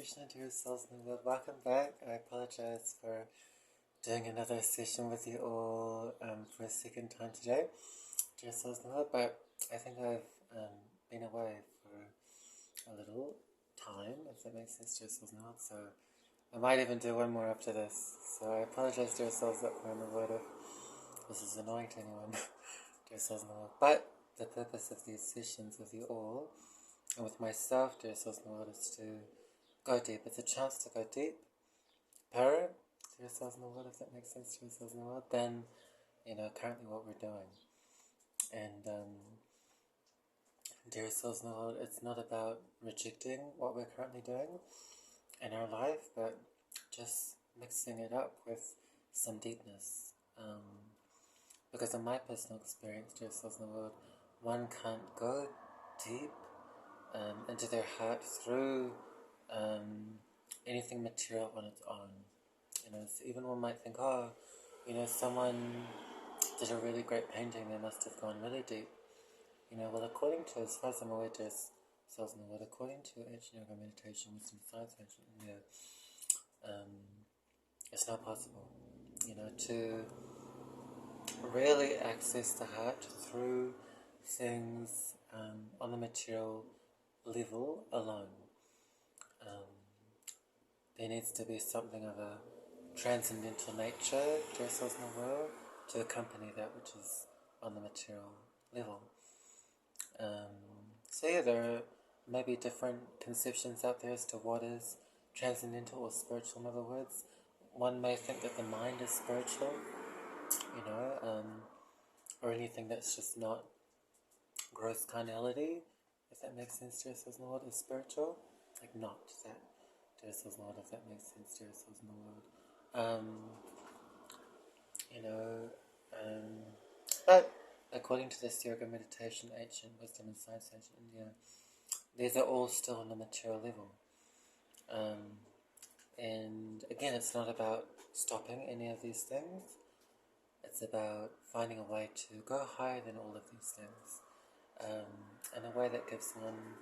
Krishna, dear souls in the world. Welcome back. I apologize for doing another session with you all for a second time today, dear souls in the world. But I think I've been away for a little time, if that makes sense, dear souls in the world. So I might even do one more after this. So I apologize, dear souls, that I'm the word if this is annoying to anyone, dear souls in the world. But the purpose of these sessions with you all and with myself, dear souls in the world, is to go deep. It's a chance to go deep, dear souls in the world, if that makes sense, dear souls in the world, than, currently what we're doing. And, dear souls in the world, it's not about rejecting what we're currently doing in our life, but just mixing it up with some deepness. Because in my personal experience, dear souls in the world, one can't go deep into their heart through anything material on its own. So even one might think, someone did a really great painting, they must have gone really deep. Well, according to, as far as I'm aware, there's souls in the world, according to ancient yoga meditation, wisdom, science, ancient India, it's not possible, to really access the heart through things on the material level alone. There needs to be something of a transcendental nature, dear souls in the world, to accompany that which is on the material level. There are maybe different conceptions out there as to what is transcendental or spiritual, in other words. One may think that the mind is spiritual, or anything that's just not gross carnality, if that makes sense, dear souls in the world, is spiritual. Like not that, dear souls in the world, if that makes sense, dear souls in the world. But according to this yoga meditation, ancient wisdom and science, ancient India, these are all still on the material level. And again, it's not about stopping any of these things. It's about finding a way to go higher than all of these things, in a way that gives one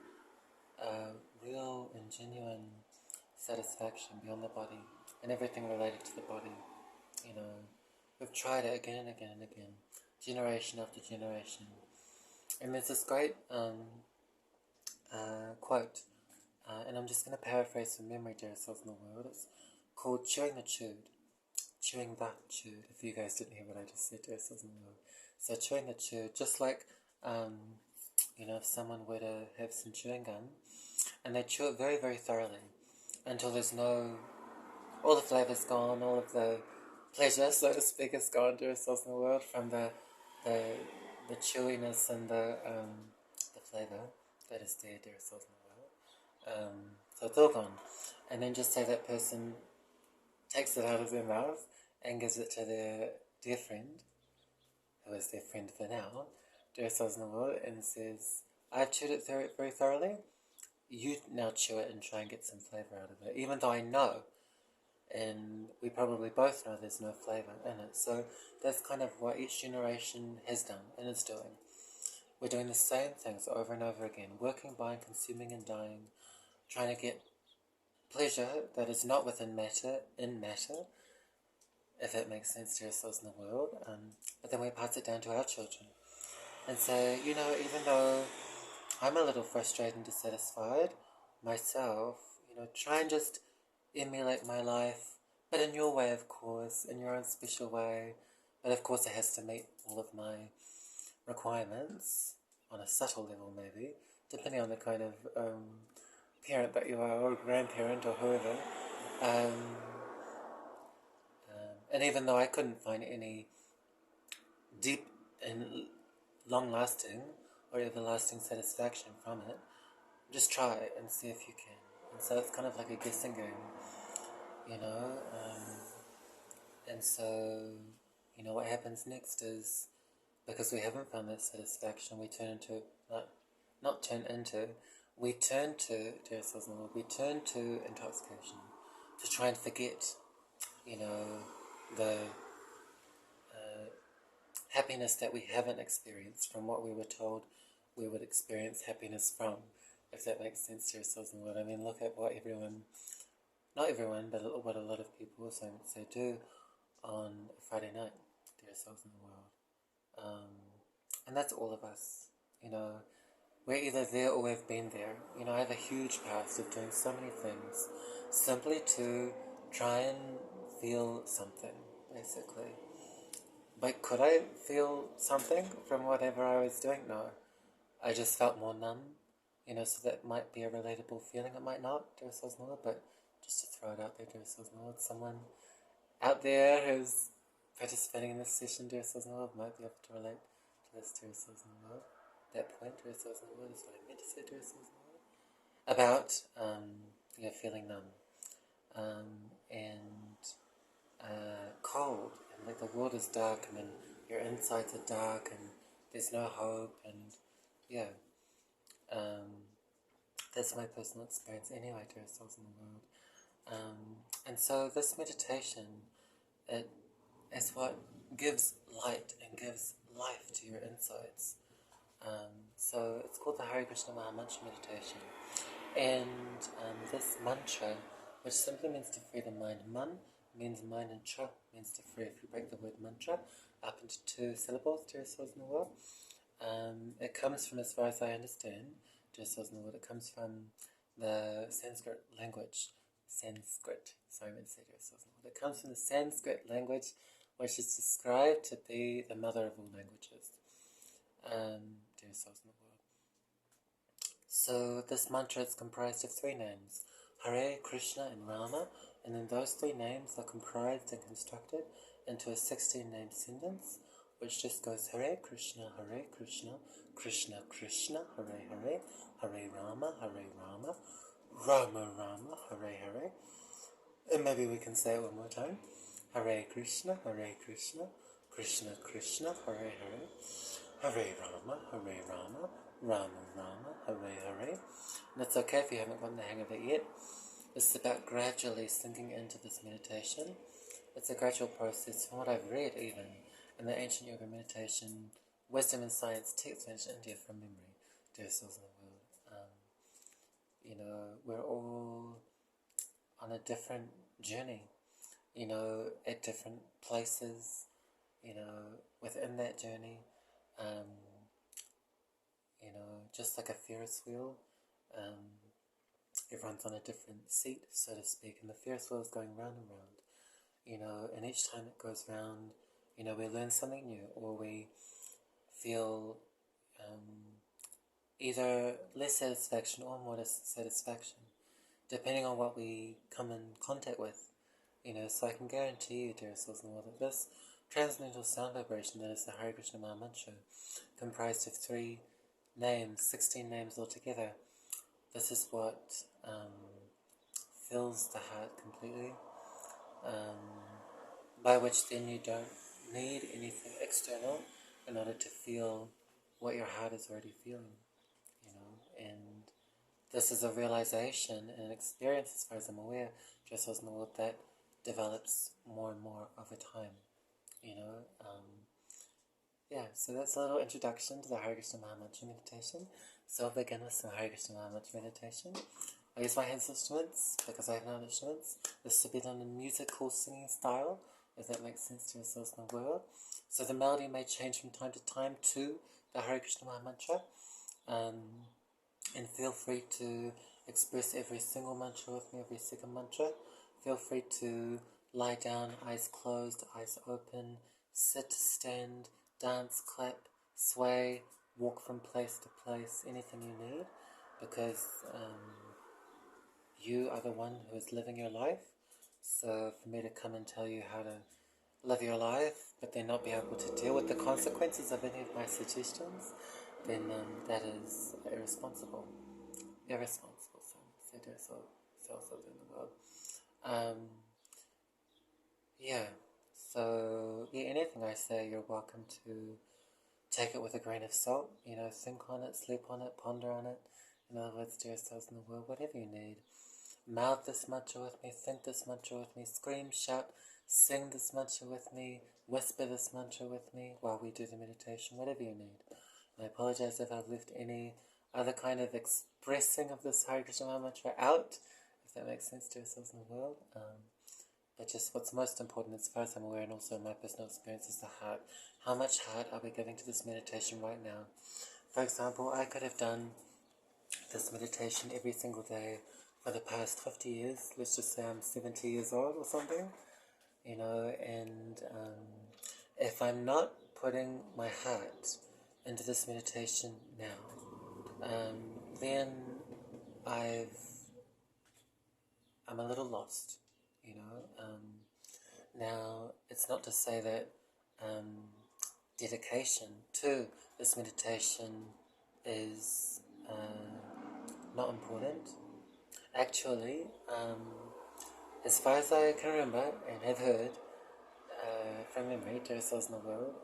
a real and genuine satisfaction beyond the body and everything related to the body. We've tried it again and again and again, generation after generation. And there's this great quote, and I'm just going to paraphrase from memory, dear souls in the world. It's called chewing the chewed. Chewing the chewed, if you guys didn't hear what I just said, dear souls in the world. So chewing the chewed, just like, if someone were to have some chewing gum, and they chew it very, very thoroughly, until there's all the flavour's gone, all of the pleasure, so to speak, is gone, dear souls in the world, from the chewiness and the flavour that is there, dear souls in the world. So it's all gone. And then just say that person takes it out of their mouth and gives it to their dear friend, who is their friend for now, dear souls in the world, and says, I've chewed it very, very thoroughly. You now chew it and try and get some flavour out of it, even though I know, and we probably both know there's no flavour in it. So that's kind of what each generation has done and is doing. We're doing the same things over and over again, working, buying, consuming and dying, trying to get pleasure that is not within matter, in matter, if that makes sense to ourselves in the world, but then we pass it down to our children and say, even though I'm a little frustrated and dissatisfied myself, try and just emulate my life, but in your way, of course, in your own special way. But of course it has to meet all of my requirements on a subtle level, maybe, depending on the kind of parent that you are, or grandparent, or whoever. And even though I couldn't find any deep and long-lasting or everlasting satisfaction from it, just try and see if you can. And so it's kind of like a guessing game, and so, what happens next is, because we haven't found that satisfaction, we turn to, we turn to, dear souls in the world, we turn to intoxication, to try and forget, the happiness that we haven't experienced from what we were told we would experience happiness from, if that makes sense to yourselves in the world. I mean, look at what everyone, not everyone, but what a lot of people also say do on a Friday night to yourselves in the world. And that's all of us, you know. We're either there or we've been there. You know, I have a huge past of doing so many things simply to try and feel something, basically. But could I feel something from whatever I was doing? No. I just felt more numb, you know, so that might be a relatable feeling. It might not, dear souls in the Lord, but just to throw it out there, dear souls in the Lord, someone out there who's participating in this session, dear souls in the Lord, might be able to relate to this, dear souls in the Lord. That point, dear souls in the Lord, is what I meant to say, dear souls in the Lord, about, feeling numb, and cold, and like the world is dark, and then your insides are dark, and there's no hope, and yeah, that's my personal experience anyway, dear souls in the world. And so this meditation, it is what gives light and gives life to your insides. So it's called the Hare Krsna Maha meditation. And this mantra, which simply means to free the mind. Man means mind, and tra means to free. If you break the word mantra up into 2 syllables, dear souls in the world, it comes from, as far as I understand, dear souls in the world, it comes from the Sanskrit language. Sorry, I meant to say dear souls in the world. It comes from the Sanskrit language, which is described to be the mother of all languages. Dear souls in the world. So this mantra is comprised of 3 names, Hare, Krishna, and Rama, and then those 3 names are comprised and constructed into a 16-name sentence, which just goes Hare Krishna, Krishna Krishna, Hare Hare, Hare Rama, Rama Rama, Hare Hare. And maybe we can say it one more time. Hare Krishna, Krishna Krishna, Hare Hare, Hare Rama, Rama Rama, Hare Hare. And it's okay if you haven't gotten the hang of it yet. This is about gradually sinking into this meditation. It's a gradual process. From what I've read, even in the ancient yoga meditation, wisdom and science texts in India from memory, dear souls in the world. You know, we're all on a different journey, you know, at different places, you know, within that journey. You know, just like a Ferris wheel, everyone's on a different seat, so to speak, and the Ferris wheel is going round and round, you know, and each time it goes round, you know, we learn something new, or we feel either less satisfaction or more satisfaction, depending on what we come in contact with, you know. So I can guarantee you, dear souls in the world, that this transcendental sound vibration, that is the Hare Krsna Maha mantra, comprised of 3 names, 16 names altogether. This is what fills the heart completely, by which then you don't need anything external in order to feel what your heart is already feeling, you know. And this is a realization and an experience, as far as I'm aware, just as in the world, that develops more and more over time, you know. Yeah, so that's a little introduction to the Hare Krsna Maha Mantra meditation. So I'll begin with some Hare Krsna Maha Mantra meditation. I use my hands instruments because I have no instruments. This will be done in musical singing style, if that makes sense to yourselves in the world. So the melody may change from time to time to the Hare Krsna Maha Mantra. And feel free to express every single mantra with me, every second mantra. Feel free to lie down, eyes closed, eyes open, sit, stand, dance, clap, sway, walk from place to place, anything you need, because you are the one who is living your life. So for me to come and tell you how to live your life, but then not be able to deal with the consequences of any of my suggestions, then that is irresponsible. Irresponsible, so in the world. Yeah, so yeah, anything I say, you're welcome to take it with a grain of salt, you know, think on it, sleep on it, ponder on it. In other words, dear souls in the world, whatever you need. Mouth this mantra with me, think this mantra with me, scream, shout, sing this mantra with me, whisper this mantra with me while we do the meditation, whatever you need. And I apologize if I've left any are the kind of expressing of this Hare Krishna Maha mantra out, if that makes sense to ourselves in the world. But just what's most important, as far as I'm aware, and also my personal experience, is the heart. How much heart are we giving to this meditation right now? For example, I could have done this meditation every single day for the past 50 years. Let's just say I'm 70 years old or something, and if I'm not putting my heart into this meditation now, then I'm a little lost, Now, it's not to say that dedication to this meditation is not important. Actually, as far as I can remember and have heard from memory, dear souls in the world,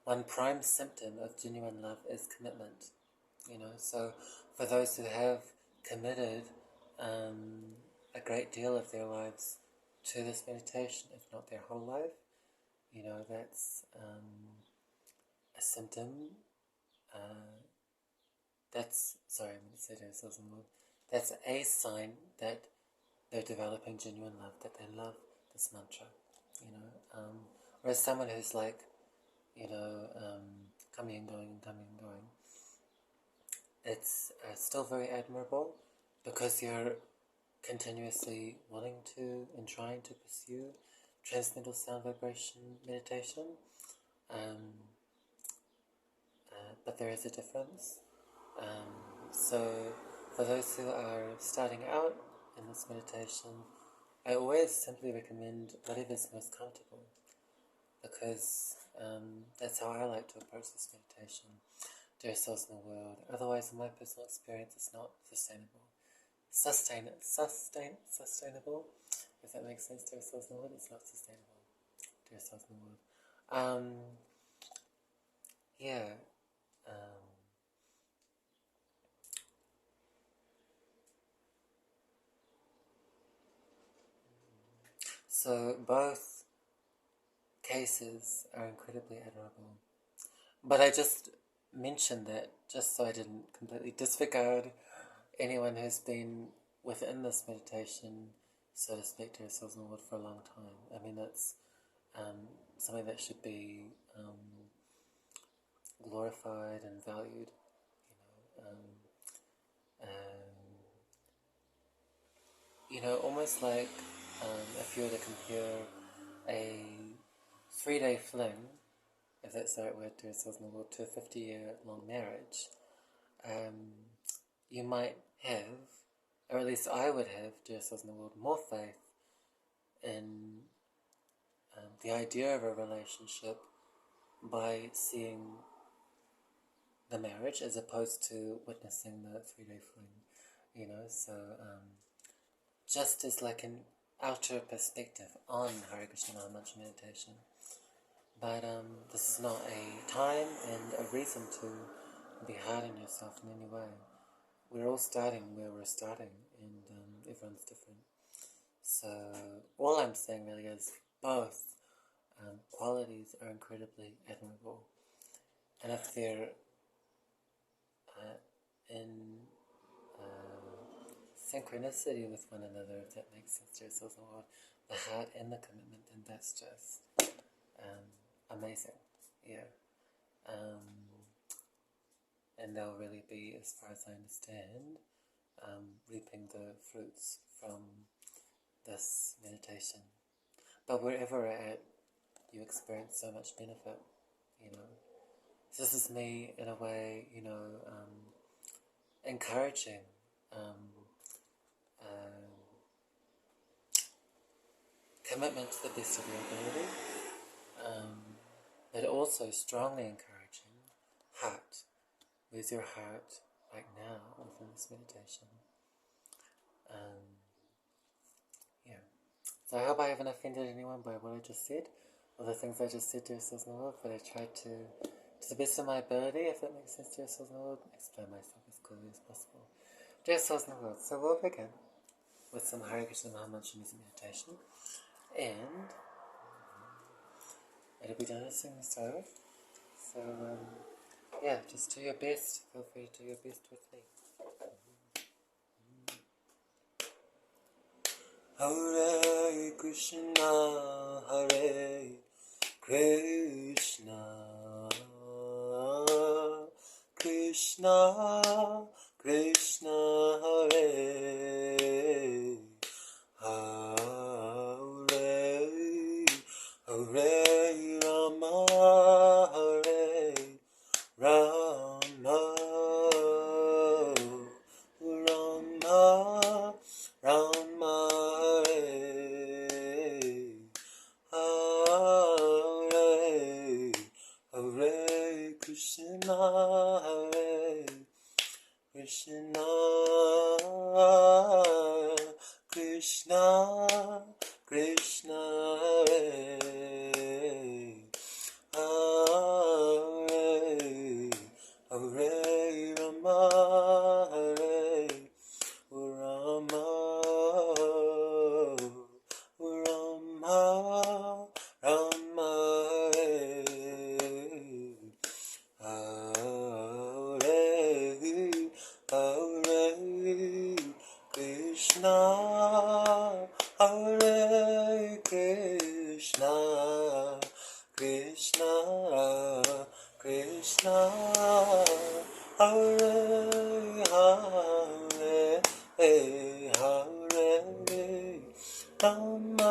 one prime symptom of genuine love is commitment. So for those who have committed a great deal of their lives to this meditation, if not their whole life, that's a symptom. That's a sign that they're developing genuine love, that they love this mantra. Whereas someone who's like, coming and going and coming and going, it's still very admirable, because you're continuously wanting to and trying to pursue transcendental sound vibration meditation. But there is a difference. So for those who are starting out in this meditation, I always simply recommend whatever's most comfortable, because that's how I like to approach this meditation, dear souls in the world. Otherwise, in my personal experience, it's not sustainable. Sustainable, if that makes sense, dear souls in the world. It's not sustainable, dear souls in the world. Yeah. So both cases are incredibly admirable. But I just mentioned that just so I didn't completely disregard anyone who's been within this meditation, so to speak, to ourselves in the world for a long time. I mean, that's something that should be glorified and valued. Almost like if you were to compare a 3-day fling, if that's the right word, to ourselves in the world, to a 50-year-long marriage, you might have, or at least I would have, dear souls in the world, more faith in the idea of a relationship by seeing the marriage as opposed to witnessing the 3-day fling, so just as like an outer perspective on Hare Krishna Maha Mantra meditation. But this is not a time and a reason to be hard on yourself in any way. We're all starting where we're starting, and everyone's different. So all I'm saying really is both qualities are incredibly admirable, and if they're in synchronicity with one another, if that makes sense to yourselves in the world, the heart and the commitment, then that's just amazing. Yeah. And they'll really be, as far as I understand, reaping the fruits from this meditation. But wherever we're at, you experience so much benefit, So this is me, in a way, encouraging commitment to the best of your ability, but also strongly encouraging heart. Where's your heart right now within this meditation? Yeah. So I hope I haven't offended anyone by what I just said, or the things I just said to yourselves in the world, but I tried to the best of my ability, if that makes sense to yourselves in the world, explain myself as clearly as possible. Dear souls in the world, so we'll begin with some Hare Krishna Maha Mantra music meditation, and it'll be done as soon as so. So yeah, just do your best. Feel free to do your best with me. Hare Krishna, Hare Krishna, Krishna, Krishna, Hare Hare, Hare Rama, Hare Rama, Rama, Rama, Hare, Hare Krishna, Hare Krishna, Krishna, Krishna, Hare, Hare Rama, Hare Rama, Rama, Rama, Hare, Hare Krishna, Hare Krishna, Krishna, Krishna, Hare Hare, Hare Rama, Hare Rama,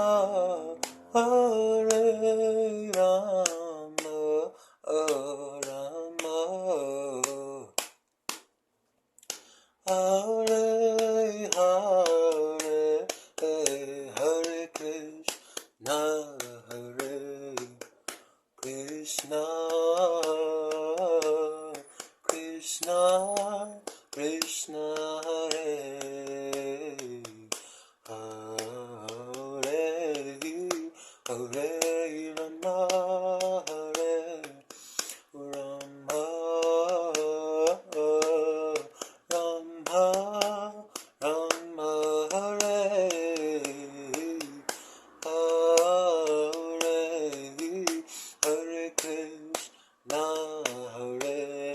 Rama, Hare Hare, Hare Krishna, Hare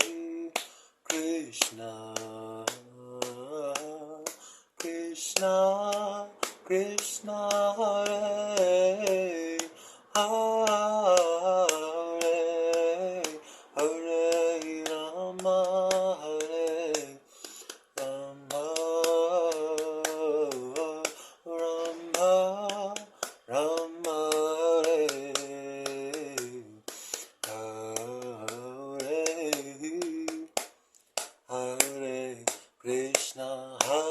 Krishna, Krishna, Krishna, Hare Hare, Hare Rama, Hare Rama, Rama, Rama, Hare Hare, Hare Krishna,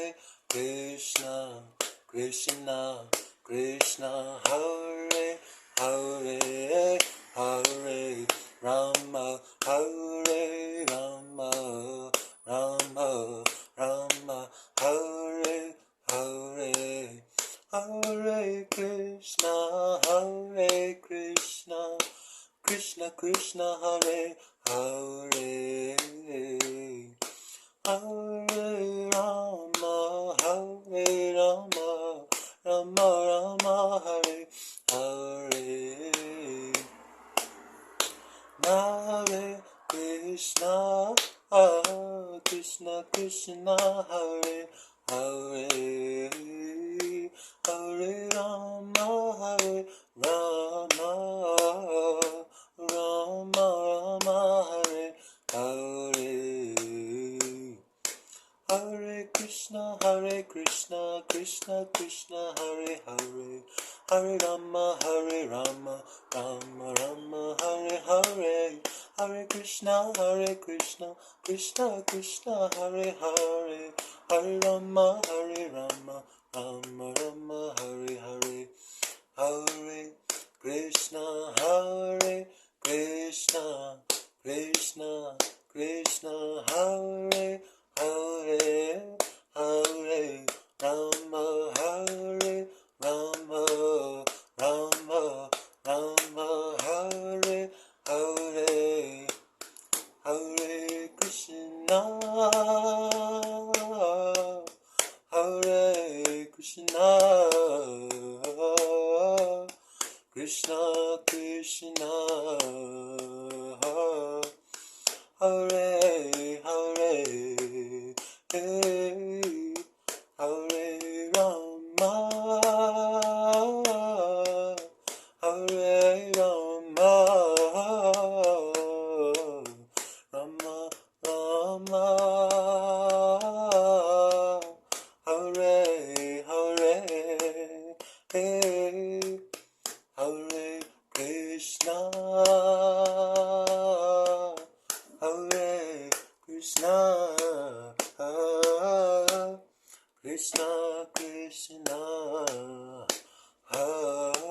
Hare Krishna, Krishna, Krishna, Hare Hare, Hare Rama, Hare Rama, Rama, Rama, Hare Krishna, Hare Krishna, Krishna, Krishna, Hare Hare, Hare Rama, Hare Rama, Rama, Rama, Hare Hare, Hare Krishna, Hare Krishna, Krishna Krishna, Hare Hare, Hare Rama, Hare Rama, Rama Rama, Hare Hare, Hare Krishna, Krishna Krishna, Hare Hare, Hare Rama, Hare Rama, Rama Rama, Hare Hare, Hare Krishna, Krishna Krishna, Hare Hare, Hare Rama, Rama Rama, Hare Hare, Hare Krishna, Krishna Krishna, Hare Hare, Hare Rama, Rama Rama, Hare Hare, Hare Krishna, Krishna Krishna Krishna, Hare Hare, Hare Rama, Rama Rama, Rama, Hare Hare, Hare Krishna, Hare Krishna, Krishna Krishna, Krishna, Hare Hare,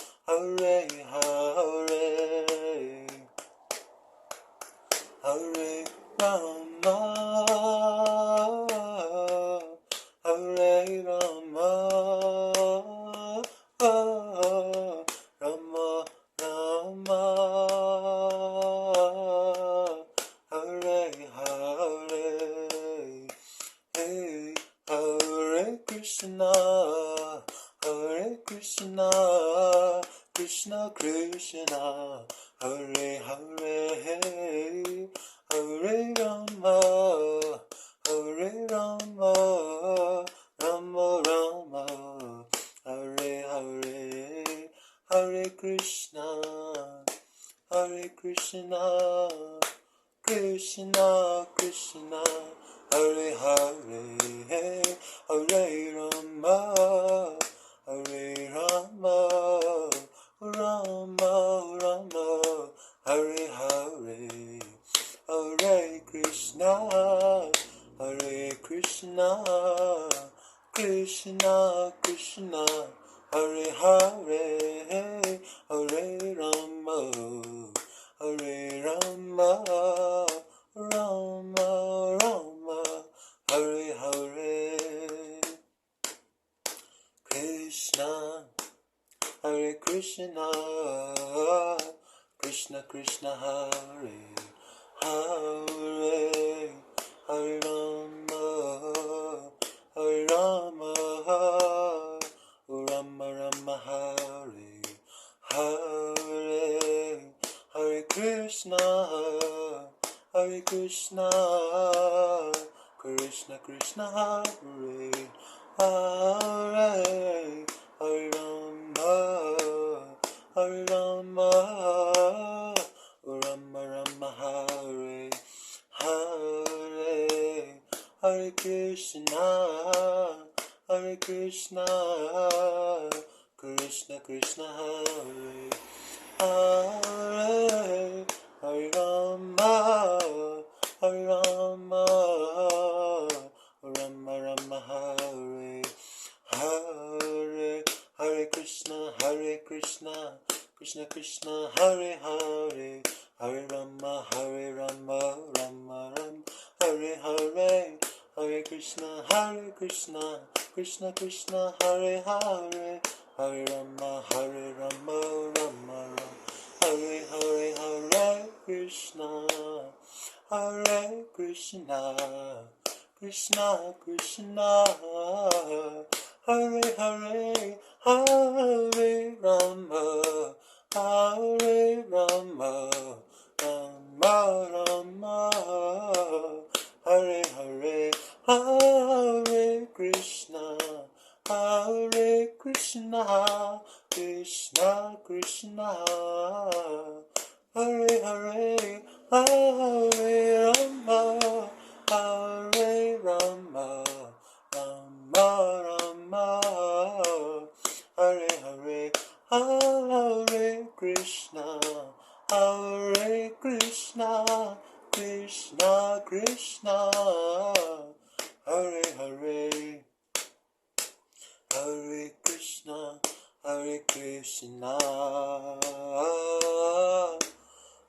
Hare Rama, Hare Rama, Rama Rama, Hare Hare, Hare Krishna, Hare Krishna, Krishna Krishna, Hare Hare, Hare Rama, Hare Rama, Rama Rama, Hare Hare, Hare Krishna, Hare Krishna, Krishna Krishna, Hare Hare, Hare Rama, Hare Rama, Rama Rama, Hare Hare, Hare Krishna, Hare Krishna, Krishna Krishna, Hare Hare, Hare Rama, Hare Rama, Rama Rama, Hare Hare, Hare Krishna, Hare Krishna, Krishna Krishna, Hare Hare, Hare Rama, Hare Rama, Rama Rama, Hare Hare, Krishna, Hare Krishna, Krishna Krishna, Hare Hare, Hare Rama, Hare Rama, Rama Rama, Hare Hare, Hare Krishna, Hare Krishna, Krishna Krishna, Hare Hare, Hare Rama, Hare Rama, Rama Rama, Hare Hare, Hare Krishna, Hare Krishna, Krishna Krishna, Hare Hare, Hare Rama, Hare Rama, Rama Rama, Hare Hare, Hare Krishna, Krishna Krishna, Hare Hare, Hare Rama, Rama Rama, Hare Hare, Hare Krishna, Krishna Krishna, Hare Hare, Hare Rama, Rama Rama, Hare Hare, Hare Krishna, Krishna Krishna, Hare Hare, Hare Rama, Rama Rama Rama, Hare Hare, Hare Krishna, Krishna Krishna, Hare Hare, Hare Rama, Rama Rama Rama, Hare Hare, Hare Krishna, Krishna Krishna, Hare Hare, Hare Krishna,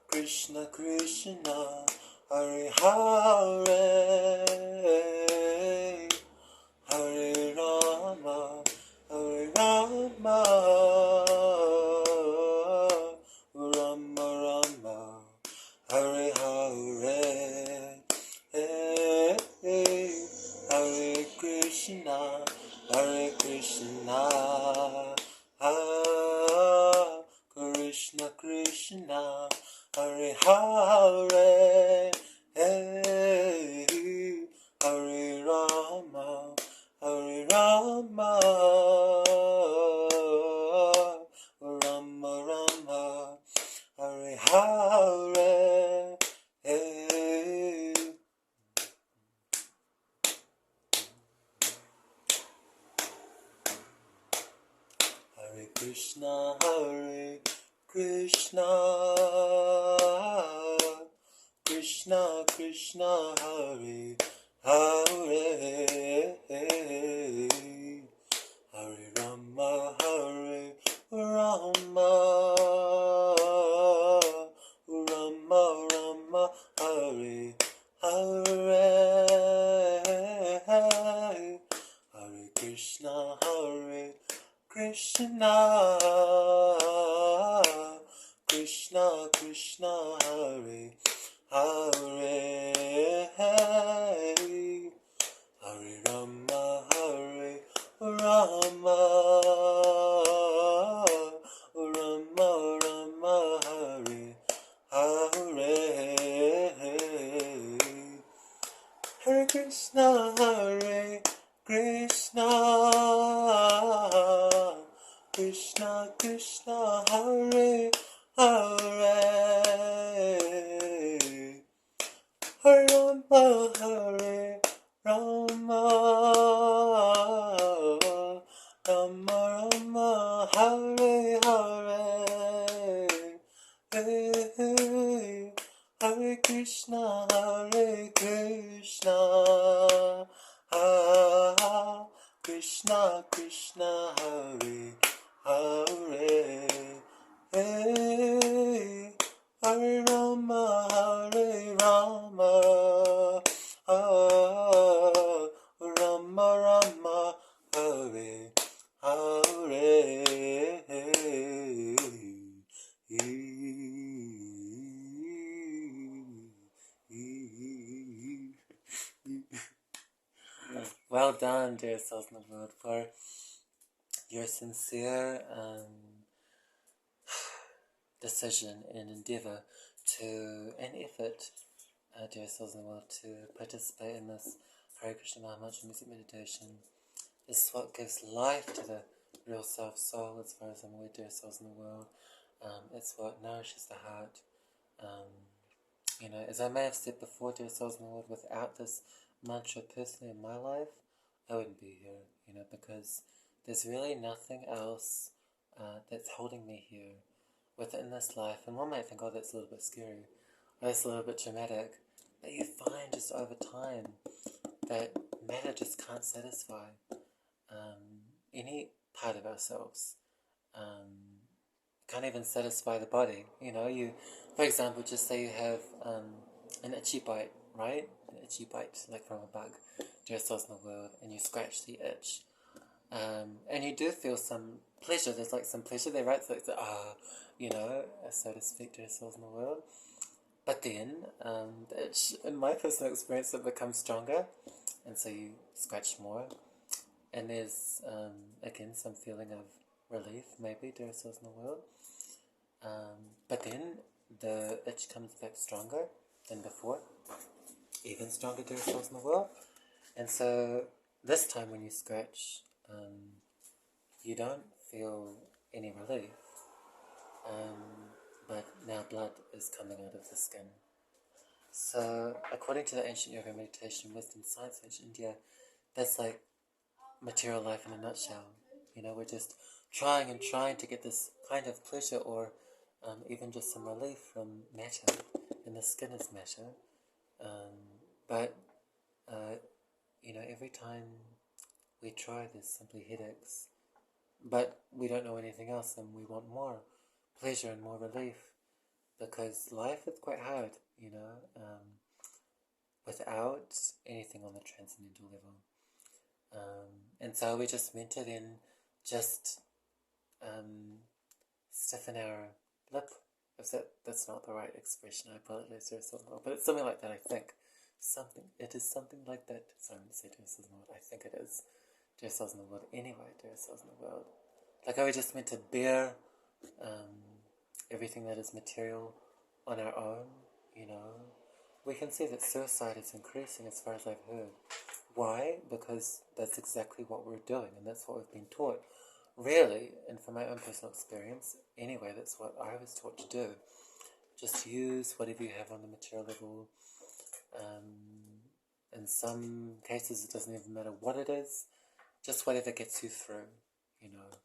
Krishna Krishna, Hare Hare, Hare Rama, Rama Rama, Hare Hare, Hare Krishna, Krishna, Hare Hare, hey, Hare Rama, Hare Rama, Rama Rama, Hare Hare, hey. Hare Krishna, Krishna Krishna, Hare Hare, Hare Rama, Hare Rama, Rama Rama, Hare Hare, Hare Krishna, Krishna Krishna, Hare Hare, Hare Rama, Hare Rama, Rama Rama, Hare Hare, Hare Krishna, Krishna Krishna, Hare Hare, Hare Rama, Hare Rama, Rama Rama, Hare Hare, Hare Krishna, Krishna Krishna, Hare Hare, Hare Rama, Hare Rama, Rama Rama, Hare Hare. Well done, dear souls in the world, for your sincere decision and endeavour to, and effort, dear souls in the world, to participate in this Hare Krishna Maha Mantra music meditation. This is what gives life to the real soul, as far as I'm aware, dear souls in the world. It's what nourishes the heart. As I may have said before, dear souls in the world, without this mantra personally in my life, I wouldn't be here, because there's really nothing else that's holding me here within this life. And one might think, oh, that's a little bit scary, or that's a little bit dramatic. But you find just over time that matter just can't satisfy any part of ourselves. Can't even satisfy the body. For example, just say you have an itchy bite, right? An itchy bite, like from a bug, dear souls in the world, and you scratch the itch. And you do feel some pleasure. There's like some pleasure there, right? So it's so to speak, dear souls in the world. But then, the itch, in my personal experience, it becomes stronger, and so you scratch more. And there's, again, some feeling of relief, maybe, dear souls in the world. But then the itch comes back stronger than before, even stronger, dear souls in the world. And so this time when you scratch, you don't feel any relief, but now blood is coming out of the skin. So according to the ancient yoga meditation, Western science, ancient India, that's like material life in a nutshell. We're just trying to get this kind of pleasure, or even just some relief from matter, and the skin is matter. But every time we try, there's simply headaches. But we don't know anything else, and we want more pleasure and more relief, because life is quite hard, without anything on the transcendental level. And so we just meant to then just stiffen our lip. That's not the right expression, I apologize, but it's something like that, I think. It is something like that. Sorry, I'm going to say dear souls in the world. I think it is dear souls in the world. Anyway, dear souls in the world. Like I was just meant to bear everything that is material on our own, you know, we can see that suicide is increasing as far as I've heard. Why? Because that's exactly what we're doing, and that's what we've been taught. Really, and from my own personal experience, anyway, that's what I was taught to do. Just use whatever you have on the material level. In some cases, it doesn't even matter what it is, just whatever gets you through, you know.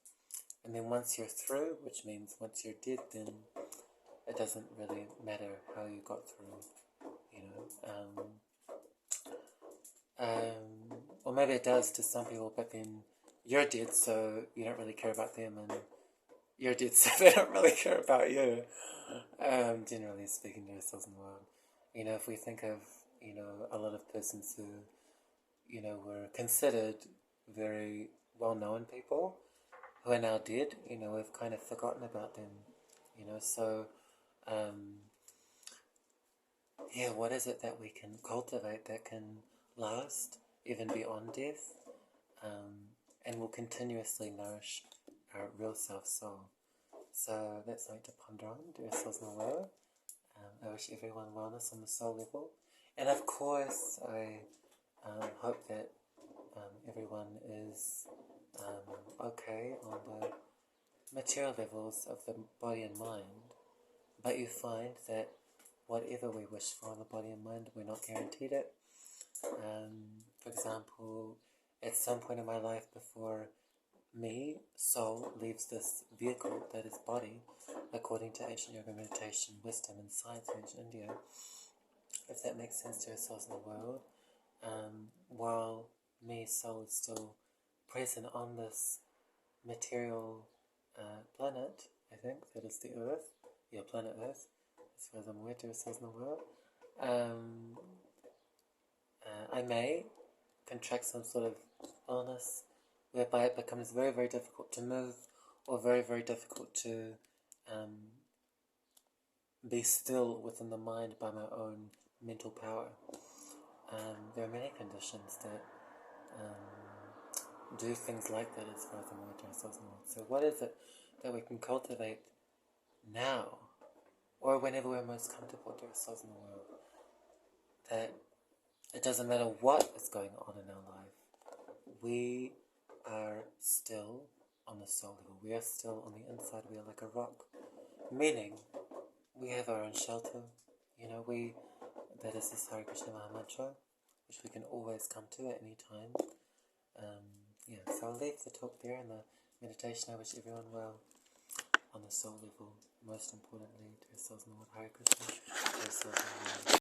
And then once you're through, which means once you're dead, then it doesn't really matter how you got through, you know. Or maybe it does to some people, but then you're dead, so you don't really care about them, and you're dead, so they don't really care about you. Generally speaking, to ourselves in the world. You know, if we think of, you know, a lot of persons who, you know, were considered very well-known people who are now dead, you know, we've kind of forgotten about them, you know, so, yeah, what is it that we can cultivate that can last even beyond death, and will continuously nourish our real self-soul? So that's something to ponder on, do ourselves no well. I wish everyone wellness on the soul level. And of course, I hope that everyone is okay on the material levels of the body and mind. But you find that whatever we wish for in the body and mind, we're not guaranteed it. For example, at some point in my life before me, soul, leaves this vehicle that is body, according to ancient yoga meditation, wisdom and science in ancient India, if that makes sense to ourselves in the world, while me, soul, is still present on this material planet, I think, that is the Earth, planet Earth, as far as I'm aware, to ourselves in the world, I may contract some sort of illness whereby it becomes very, very difficult to move, or very, very difficult to be still within the mind by my own mental power. There are many conditions that do things like that as far as I'm aware to ourselves in the world. So what is it that we can cultivate now, or whenever we're most comfortable to ourselves in the world, that it doesn't matter what is going on in our life, we are still on the soul level. We are still on the inside. We are like a rock. Meaning, we have our own shelter. You know, that is this Hare Krsna Maha mantra, which we can always come to at any time. So I'll leave the talk there and the meditation. I wish everyone well on the soul level. Most importantly, to ourselves in the Lord. Hare Krishna. To ourselves in the Lord.